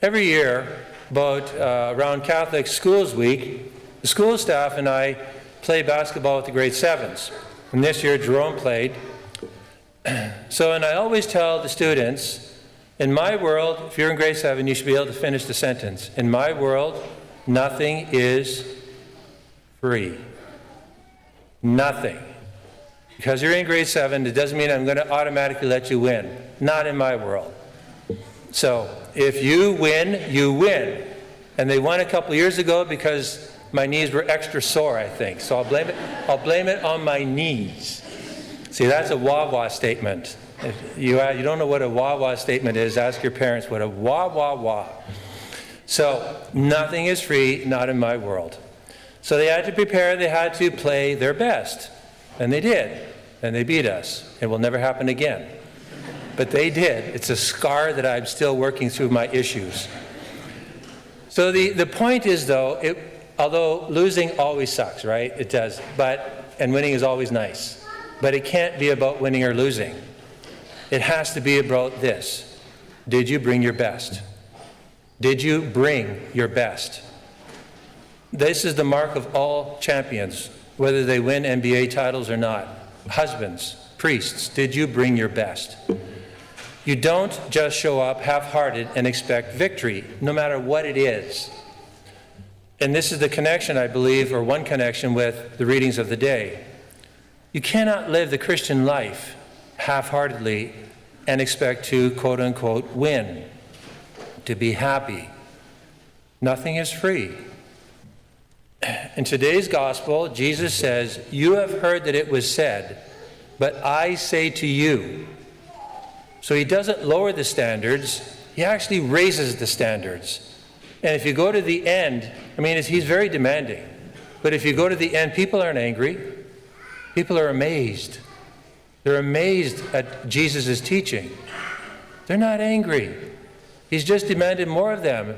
Every year, around Catholic Schools Week, the school staff and I play basketball with the grade 7s. And this year, Jerome played. And I always tell the students, in my world, if you're in grade 7, you should be able to finish the sentence. In my world, nothing is free. Nothing. Because you're in grade 7, it doesn't mean I'm going to automatically let you win. Not in my world. So, if you win, you win. And they won a couple years ago because my knees were extra sore, I think. So I'll blame it on my knees. See, that's a wah-wah statement. If you don't know what a wah-wah statement is, ask your parents what a wah-wah-wah. So, nothing is free, not in my world. So they had to prepare, they had to play their best. And they did. And they beat us. It will never happen again. But they did. It's a scar that I'm still working through my issues. So the point is, though, although losing always sucks, right? It does. And winning is always nice. But it can't be about winning or losing. It has to be about this. Did you bring your best? Did you bring your best? This is the mark of all champions, whether they win NBA titles or not. Husbands, priests, did you bring your best? You don't just show up half-hearted and expect victory, no matter what it is. And this is the connection, I believe, or one connection with the readings of the day. You cannot live the Christian life half-heartedly and expect to, quote-unquote, win, to be happy. Nothing is free. In today's gospel, Jesus says, "You have heard that it was said, but I say to you." So he doesn't lower the standards, he actually raises the standards. And if you go to the end, he's very demanding. But if you go to the end, people aren't angry. People are amazed. They're amazed at Jesus' teaching. They're not angry. He's just demanded more of them.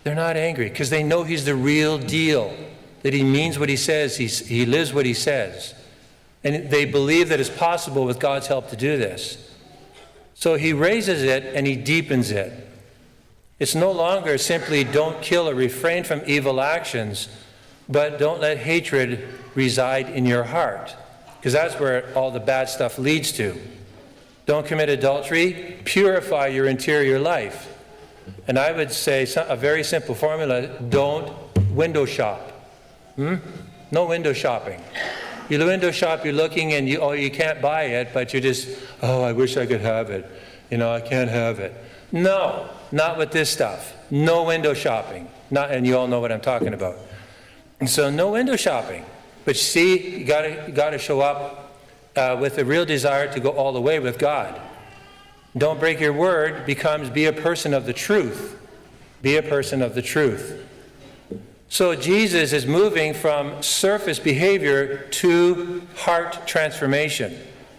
They're not angry because they know he's the real deal, that he means what he says, he lives what he says. And they believe that it's possible with God's help to do this. So he raises it and he deepens it. It's no longer simply don't kill or refrain from evil actions, but don't let hatred reside in your heart, because that's where all the bad stuff leads to. Don't commit adultery, purify your interior life. And I would say a very simple formula: don't window shop. No window shopping. You window shop, you're looking and you can't buy it, but you're just, I wish I could have it. I can't have it. No, not with this stuff. No window shopping. And you all know what I'm talking about. And so no window shopping. But see, you got to show up with a real desire to go all the way with God. Don't break your word becomes be a person of the truth. Be a person of the truth. So Jesus is moving from surface behavior to heart transformation.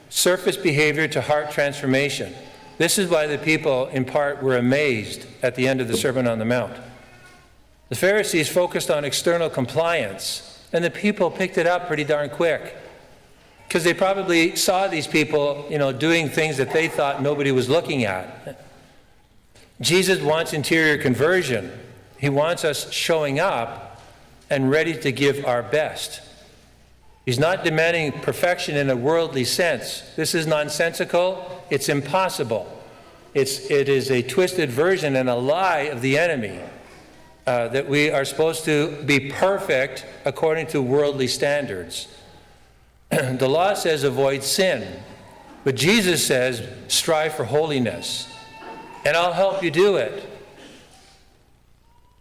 Surface behavior to heart transformation. This is why the people, in part, were amazed at the end of the Sermon on the Mount. The Pharisees focused on external compliance, and the people picked it up pretty darn quick. Because they probably saw these people, doing things that they thought nobody was looking at. Jesus wants interior conversion. He wants us showing up and ready to give our best. He's not demanding perfection in a worldly sense. This is nonsensical. It's impossible. It is a twisted version and a lie of the enemy that we are supposed to be perfect according to worldly standards. The law says avoid sin, but Jesus says strive for holiness, and I'll help you do it.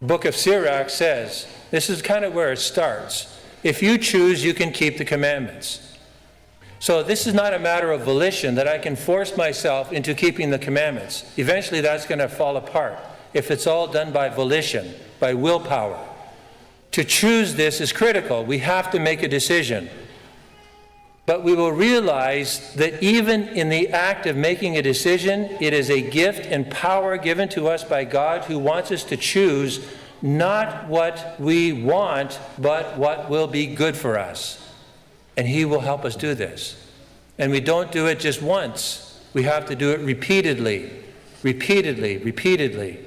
The book of Sirach says, this is kind of where it starts. If you choose, you can keep the commandments. So this is not a matter of volition that I can force myself into keeping the commandments. Eventually that's going to fall apart if it's all done by volition, by willpower. To choose this is critical. We have to make a decision. But we will realize that even in the act of making a decision, it is a gift and power given to us by God, who wants us to choose not what we want, but what will be good for us. And he will help us do this. And we don't do it just once. We have to do it repeatedly, repeatedly, repeatedly.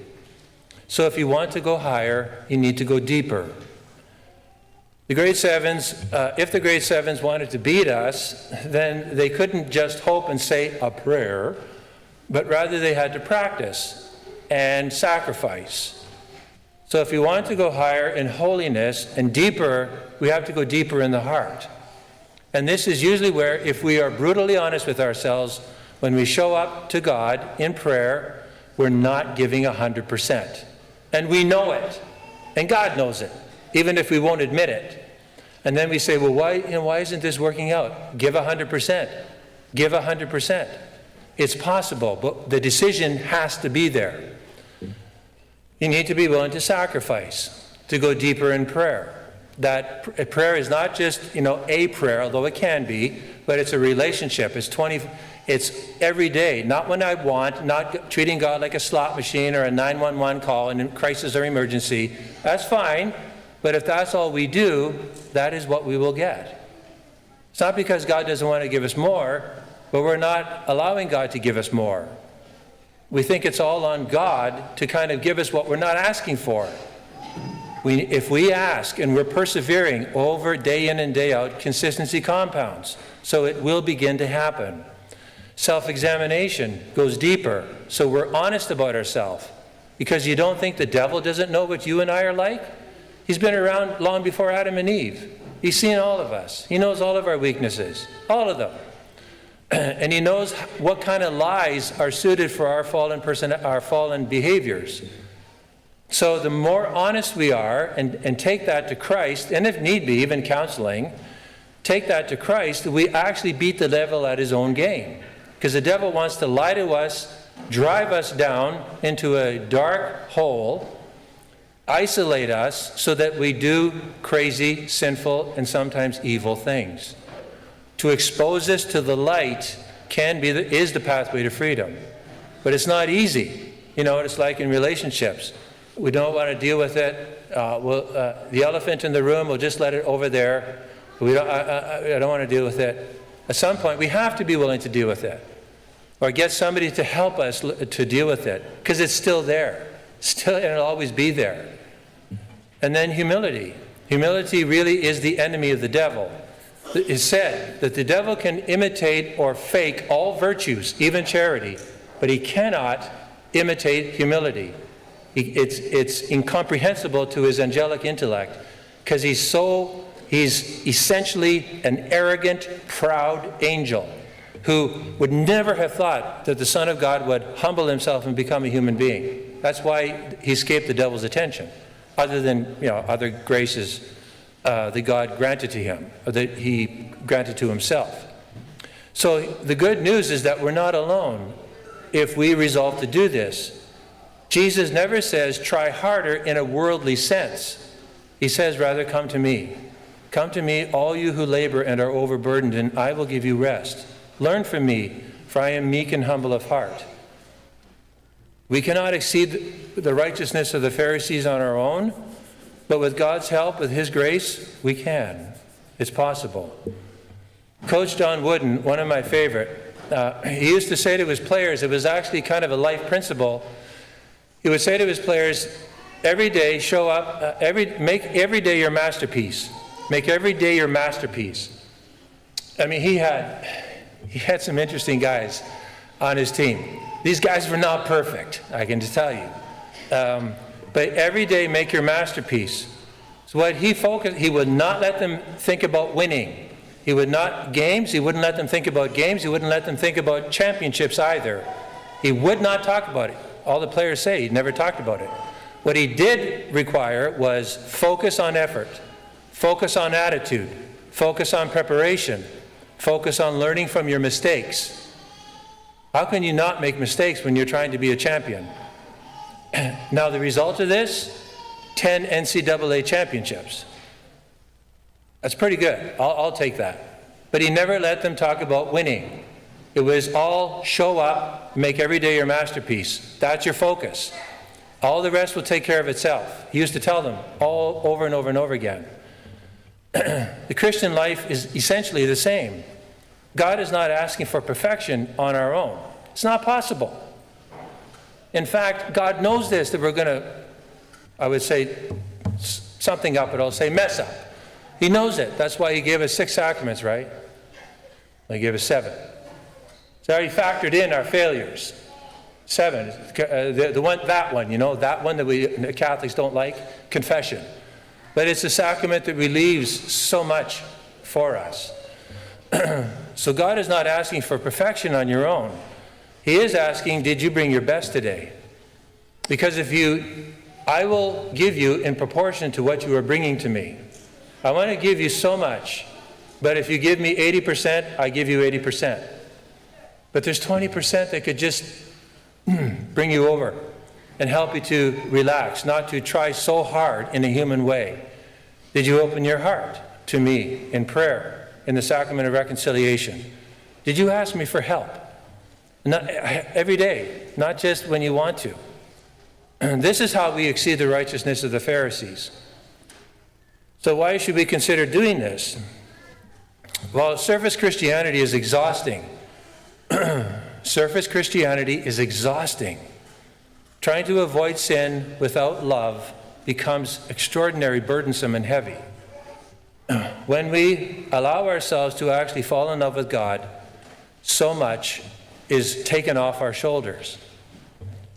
So if you want to go higher, you need to go deeper. The grade 7s, if the grade 7s wanted to beat us, then they couldn't just hope and say a prayer, but rather they had to practice and sacrifice. So if we want to go higher in holiness and deeper, we have to go deeper in the heart. And this is usually where, if we are brutally honest with ourselves, when we show up to God in prayer, we're not giving 100%. And we know it. And God knows it, even if we won't admit it. And then we say, well, why isn't this working out? Give 100%. Give 100%. It's possible, but the decision has to be there. You need to be willing to sacrifice, to go deeper in prayer. That prayer is not just, a prayer, although it can be, but it's a relationship. It's every day, not when I want, not treating God like a slot machine or a 911 call in a crisis or emergency. That's fine, but if that's all we do, that is what we will get. It's not because God doesn't want to give us more, but we're not allowing God to give us more. We think it's all on God to kind of give us what we're not asking for. If we ask and we're persevering over day in and day out, consistency compounds. So it will begin to happen. Self-examination goes deeper. So we're honest about ourselves. Because you don't think the devil doesn't know what you and I are like? He's been around long before Adam and Eve. He's seen all of us. He knows all of our weaknesses. All of them. And he knows what kind of lies are suited for our fallen behaviors. So the more honest we are and take that to Christ, and if need be, even counseling, take that to Christ, we actually beat the devil at his own game. Because the devil wants to lie to us, drive us down into a dark hole, isolate us so that we do crazy, sinful, and sometimes evil things. To expose us to the light is the pathway to freedom. But it's not easy. You know what it's like in relationships. We don't want to deal with it. The elephant in the room, we'll just let it over there. I don't want to deal with it. At some point, we have to be willing to deal with it. Or get somebody to help us to deal with it. Because it's still there. And it'll always be there. And then humility. Humility really is the enemy of the devil. It is said that the devil can imitate or fake all virtues, even charity, but he cannot imitate humility. It's incomprehensible to his angelic intellect because he's essentially an arrogant, proud angel who would never have thought that the Son of God would humble himself and become a human being. That's why he escaped the devil's attention, other than other graces that God granted to him, or that he granted to himself. So the good news is that we're not alone if we resolve to do this. Jesus never says, try harder in a worldly sense. He says, rather, come to me. Come to me, all you who labor and are overburdened, and I will give you rest. Learn from me, for I am meek and humble of heart. We cannot exceed the righteousness of the Pharisees on our own, but with God's help, with his grace, we can. It's possible. Coach John Wooden, one of my favorite, he used to say to his players, it was actually kind of a life principle. He would say to his players, every day show up, make every day your masterpiece. Make every day your masterpiece. I mean, he had some interesting guys on his team. These guys were not perfect, I can just tell you. But every day make your masterpiece. So what he would not let them think about winning. He wouldn't let them think about games. He wouldn't let them think about championships either. He would not talk about it. All the players say he never talked about it. What he did require was focus on effort, focus on attitude, focus on preparation, focus on learning from your mistakes. How can you not make mistakes when you're trying to be a champion? Now the result of this, 10 NCAA championships. That's pretty good. I'll take that. But he never let them talk about winning. It was all show up, make every day your masterpiece. That's your focus. All the rest will take care of itself. He used to tell them all over and over and over again. The Christian life is essentially the same. God is not asking for perfection on our own. It's not possible. In fact, God knows this, that we're going to I would say something up, but I'll say mess up. He knows it. That's why he gave us 6 sacraments, right? He gave us 7. So he factored in our failures. 7. That one that we Catholics don't like, confession. But it's a sacrament that relieves so much for us. So God is not asking for perfection on your own. He is asking, did you bring your best today? Because I will give you in proportion to what you are bringing to me. I want to give you so much, but if you give me 80%, I give you 80%. But there's 20% that could just bring you over and help you to relax, not to try so hard in a human way. Did you open your heart to me in prayer, in the sacrament of reconciliation? Did you ask me for help? Not, every day, not just when you want to. This is how we exceed the righteousness of the Pharisees. So why should we consider doing this? Well, surface Christianity is exhausting. Surface Christianity is exhausting. Trying to avoid sin without love becomes extraordinarily burdensome and heavy. When we allow ourselves to actually fall in love with God, so much is taken off our shoulders.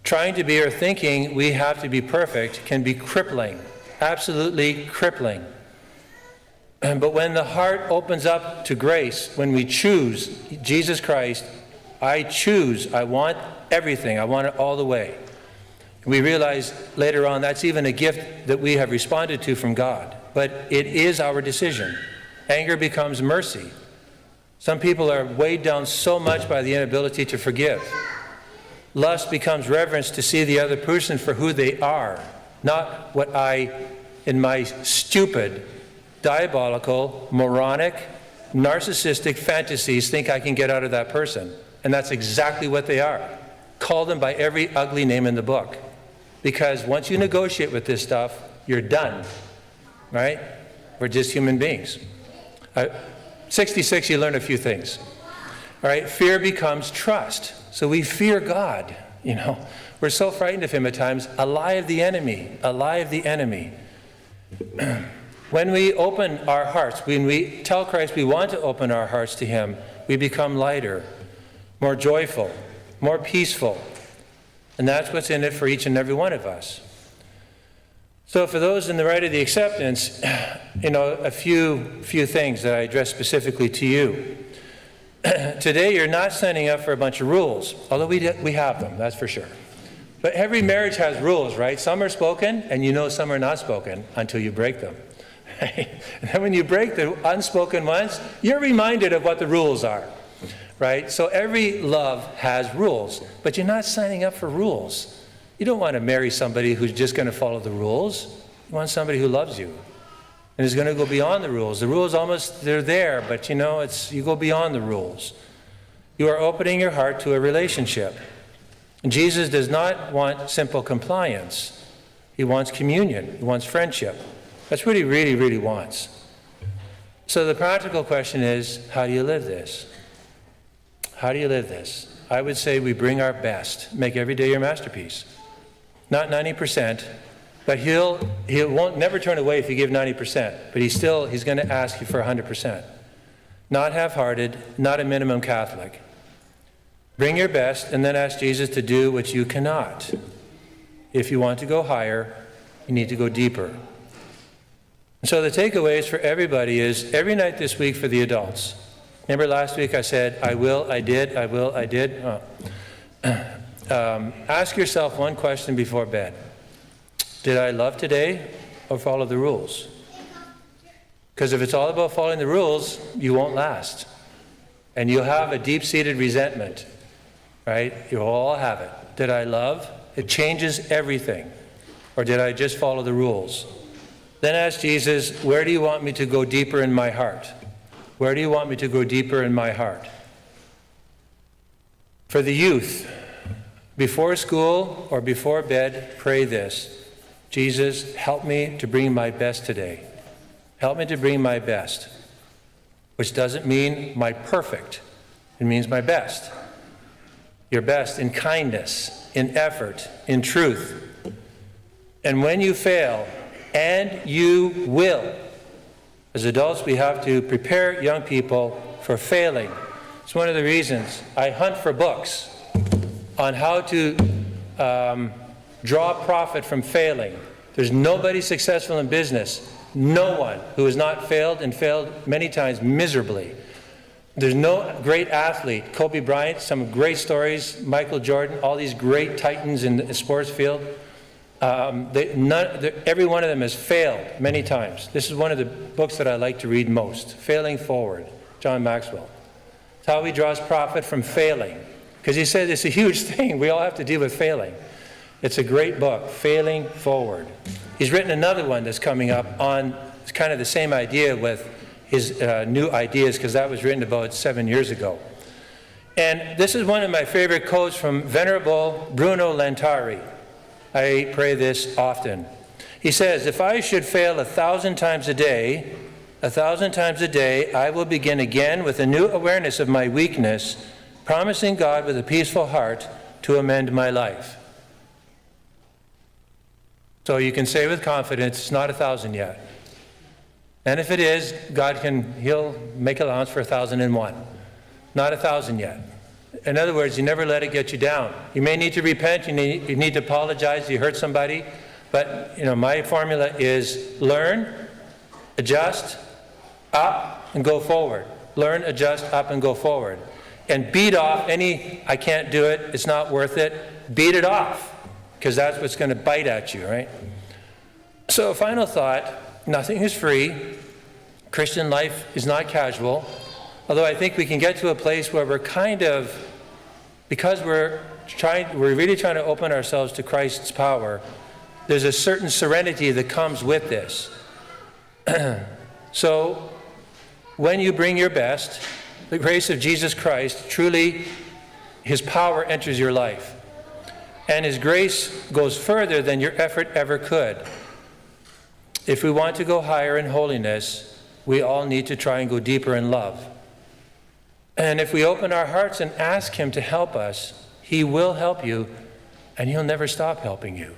Trying to be or thinking we have to be perfect can be crippling, absolutely crippling. But when the heart opens up to grace, when we choose Jesus Christ, I choose, I want everything, I want it all the way. We realize later on that's even a gift that we have responded to from God. But it is our decision. Anger becomes mercy. Some people are weighed down so much by the inability to forgive. Lust becomes reverence to see the other person for who they are, not what I, in my stupid, diabolical, moronic, narcissistic fantasies think I can get out of that person. And that's exactly what they are. Call them by every ugly name in the book. Because once you negotiate with this stuff, you're done. Right? We're just human beings. 66, you learn a few things. All right? Fear becomes trust. So we fear God. We're so frightened of him at times. A lie of the enemy. A lie of the enemy. When we open our hearts, when we tell Christ we want to open our hearts to him, we become lighter, more joyful, more peaceful. And that's what's in it for each and every one of us. So for those in the rite of the acceptance, a few things that I address specifically to you. Today, you're not signing up for a bunch of rules, although we have them, that's for sure. But every marriage has rules, right? Some are spoken, and some are not spoken until you break them. And then when you break the unspoken ones, you're reminded of what the rules are, right? So every love has rules, but you're not signing up for rules. You don't want to marry somebody who's just going to follow the rules. You want somebody who loves you and is going to go beyond the rules. The rules they're there, but you go beyond the rules. You are opening your heart to a relationship. And Jesus does not want simple compliance. He wants communion. He wants friendship. That's what he really, really wants. So the practical question is, how do you live this? How do you live this? I would say we bring our best. Make every day your masterpiece. Not 90%, but he won't never turn away if you give 90%, but he's going to ask you for 100%. Not half-hearted, not a minimum Catholic. Bring your best and then ask Jesus to do what you cannot. If you want to go higher, you need to go deeper. And so the takeaways for everybody is every night this week for the adults. Remember last week I said, I will, I did. Ask yourself one question before bed. Did I love today or follow the rules? Because if it's all about following the rules, you won't last. And you'll have a deep-seated resentment, right? You'll all have it. Did I love? It changes everything. Or did I just follow the rules? Then ask Jesus, where do you want me to go deeper in my heart? Where do you want me to go deeper in my heart? For the youth, before school or before bed, pray this. Jesus, help me to bring my best today. Help me to bring my best, which doesn't mean my perfect. It means my best. Your best in kindness, in effort, in truth. And when you fail, and you will, as adults, we have to prepare young people for failing. It's one of the reasons I hunt for books on how to draw profit from failing. There's nobody successful in business, no one who has not failed and failed many times miserably. There's no great athlete, Kobe Bryant, some great stories, Michael Jordan, all these great titans in the sports field. Every one of them has failed many times. This is one of the books that I like to read most, Failing Forward, John Maxwell. It's how he draws profit from failing. Because he said it's a huge thing. We all have to deal with failing. It's a great book, Failing Forward. He's written another one that's coming up on kind of the same idea with his new ideas, because that was written about 7 years ago. And this is one of my favorite quotes from Venerable Bruno Lantari. I pray this often. He says, "If I should fail 1,000 times a day, 1,000 times a day, I will begin again with a new awareness of my weakness, promising God with a peaceful heart to amend my life." So you can say with confidence, it's not 1,000 yet. And if it is, He'll make allowance for 1,001. Not 1,000 yet. In other words, you never let it get you down. You may need to repent, you need to apologize, you hurt somebody, but my formula is learn, adjust, up, and go forward. Learn, adjust, up, and go forward. And beat off any, I can't do it, it's not worth it. Beat it off, because that's what's going to bite at you, right? So, final thought, nothing is free. Christian life is not casual. Although I think we can get to a place where we're because we're really trying to open ourselves to Christ's power, there's a certain serenity that comes with this. So, when you bring your best, the grace of Jesus Christ, truly, His power enters your life. And His grace goes further than your effort ever could. If we want to go higher in holiness, we all need to try and go deeper in love. And if we open our hearts and ask Him to help us, He will help you, and He'll never stop helping you.